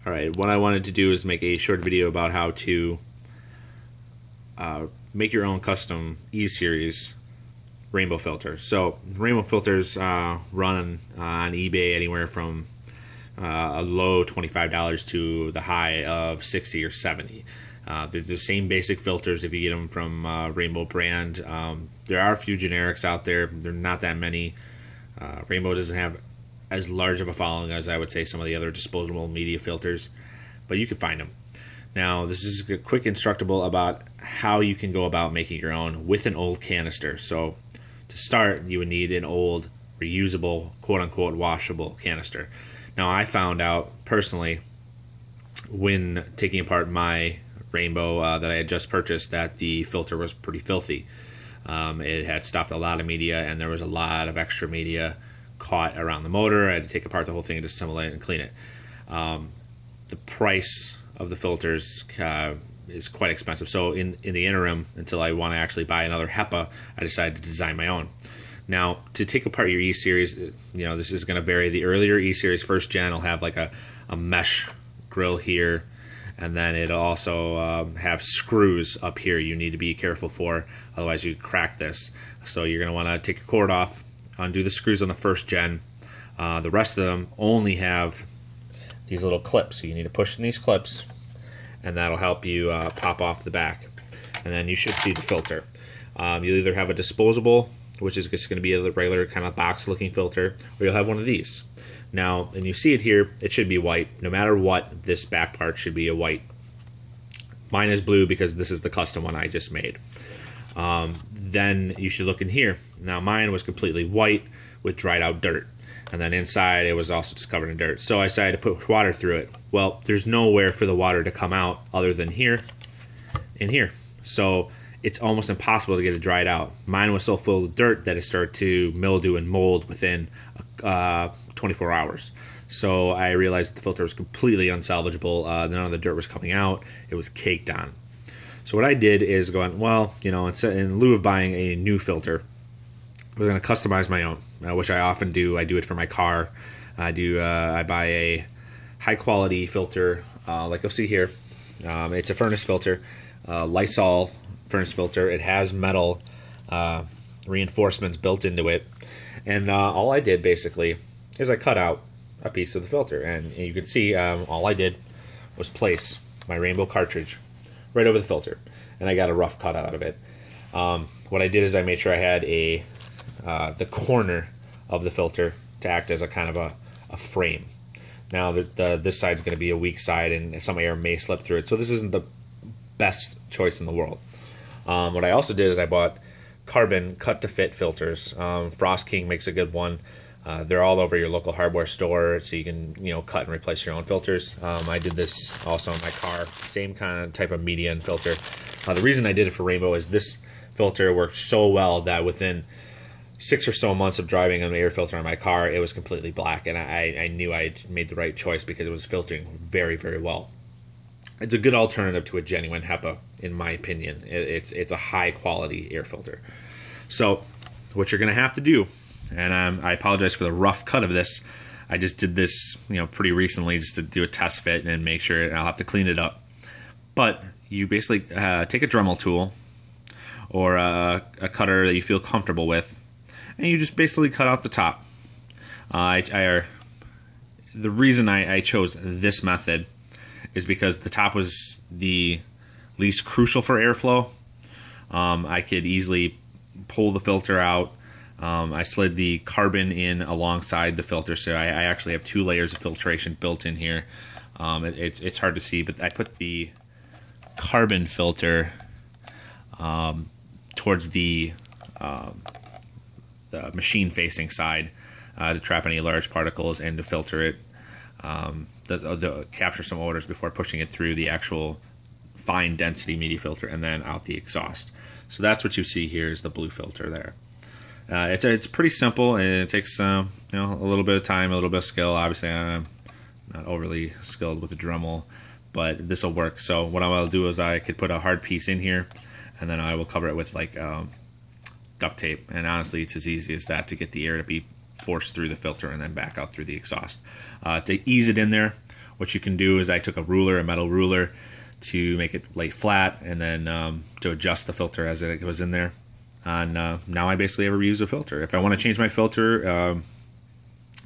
Alright, what I wanted to do is make a short video about how to make your own custom E-Series rainbow filter. So rainbow filters run on eBay anywhere from a low $25 to the high of $60 or $70. They're the same basic filters if you get them from Rainbow brand. There are a few generics out there. There are not that many. Rainbow doesn't have as large of a following as I would say some of the other disposable media filters, but you can find them. Now this is a quick instructable about how you can go about making your own with an old canister. So to start, you would need an old reusable, quote-unquote washable canister. Now I found out personally when taking apart my Rainbow that I had just purchased that the filter was pretty filthy. It had stopped a lot of media and there was a lot of extra media caught around the motor. I had to take apart the whole thing and disassemble it and clean it. The price of the filters is quite expensive. So in the interim, until I want to actually buy another HEPA, I decided to design my own. Now, to take apart your E-Series, this is going to vary. The earlier E-Series first gen will have like a mesh grill here, and then it'll also have screws up here you need to be careful for, otherwise you crack this. So you're going to want to take your cord off, undo the screws on the first gen. The rest of them only have these little clips, so you need to push in these clips, and that'll help you pop off the back. And then you should see the filter. You'll either have a disposable, which is just going to be a regular kind of box looking filter, or you'll have one of these. Now, and you see it here, it should be white. No matter what, this back part should be a white. Mine is blue because this is the custom one I just made. Then you should look in here. Now mine was completely white with dried out dirt. And then inside it was also just covered in dirt. So I decided to put water through it. Well, there's nowhere for the water to come out other than here and here. So it's almost impossible to get it dried out. Mine was so full of dirt that it started to mildew and mold within 24 hours. So I realized the filter was completely unsalvageable. None of the dirt was coming out. It was caked on. So what I did is going, well, in lieu of buying a new filter, we're going to customize my own, which I often do. I do it for my car. I buy a high quality filter, like you'll see here. It's a furnace filter, Lysol furnace filter. It has metal reinforcements built into it, and all I did basically is I cut out a piece of the filter, and you can see all I did was place my Rainbow cartridge right over the filter, and I got a rough cut out of it. What I did is I made sure I had the corner of the filter to act as a kind of a frame. Now this side's going to be a weak side and some air may slip through it, so this isn't the best choice in the world. What I also did is I bought carbon cut to fit filters. Frost King makes a good one. They're all over your local hardware store, so you can cut and replace your own filters. I did this also in my car, same kind of type of media and filter. The reason I did it for Rainbow is this filter worked so well that within 6 or so months of driving an air filter on my car, it was completely black, and I knew I made the right choice because it was filtering very, very well. It's a good alternative to a genuine HEPA, in my opinion. It's a high quality air filter. So what you're going to have to do, and I apologize for the rough cut of this. I just did this, pretty recently just to do a test fit and make sure, and I'll have to clean it up. But you basically take a Dremel tool or a cutter that you feel comfortable with, and you just basically cut out the top. The reason I chose this method is because the top was the least crucial for airflow. I could easily pull the filter out. I slid the carbon in alongside the filter, so I actually have 2 layers of filtration built in here. It's hard to see, but I put the carbon filter towards the machine-facing side to trap any large particles and to filter it, to capture some odors before pushing it through the actual fine density media filter and then out the exhaust. So that's what you see here is the blue filter there. It's pretty simple, and it takes a little bit of time, a little bit of skill. Obviously, I'm not overly skilled with the Dremel, but this will work. So what I will do is I could put a hard piece in here, and then I will cover it with like duct tape. And honestly, it's as easy as that to get the air to be forced through the filter and then back out through the exhaust. To ease it in there, what you can do is I took a metal ruler, to make it lay flat, and then to adjust the filter as it was in there. And now I basically ever reuse a filter. If I want to change my filter,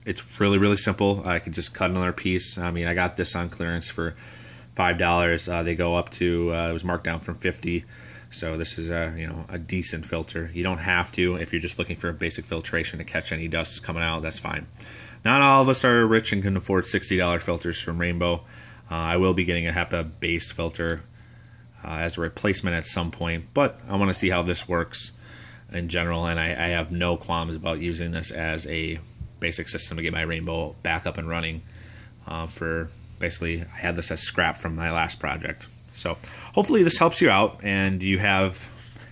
it's really simple. I can just cut another piece. I mean, I got this on clearance for $5. They go up to it was marked down from $50. So this is a decent filter. You don't have to if you're just looking for a basic filtration to catch any dust coming out. That's fine. Not all of us are rich and can afford $60 filters from Rainbow. I will be getting a HEPA-based filter as a replacement at some point, but I want to see how this works in general, and I have no qualms about using this as a basic system to get my Rainbow back up and running. Basically, I had this as scrap from my last project. So hopefully this helps you out, and you have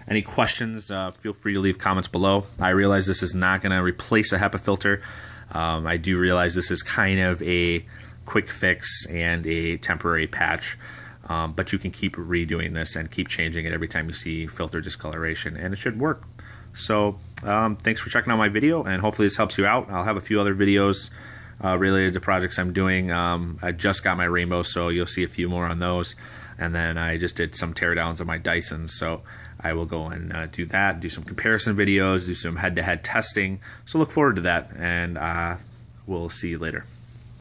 any questions, feel free to leave comments below. I realize this is not going to replace a HEPA filter. I do realize this is kind of a quick fix and a temporary patch, but you can keep redoing this and keep changing it every time you see filter discoloration, and it should work. So thanks for checking out my video, and hopefully this helps you out. I'll have a few other videos related to projects I'm doing. I just got my Rainbow, so you'll see a few more on those, and then I just did some teardowns of my Dysons, so I will go and do that, do some comparison videos, do some head-to-head testing. So look forward to that, and we'll see you later.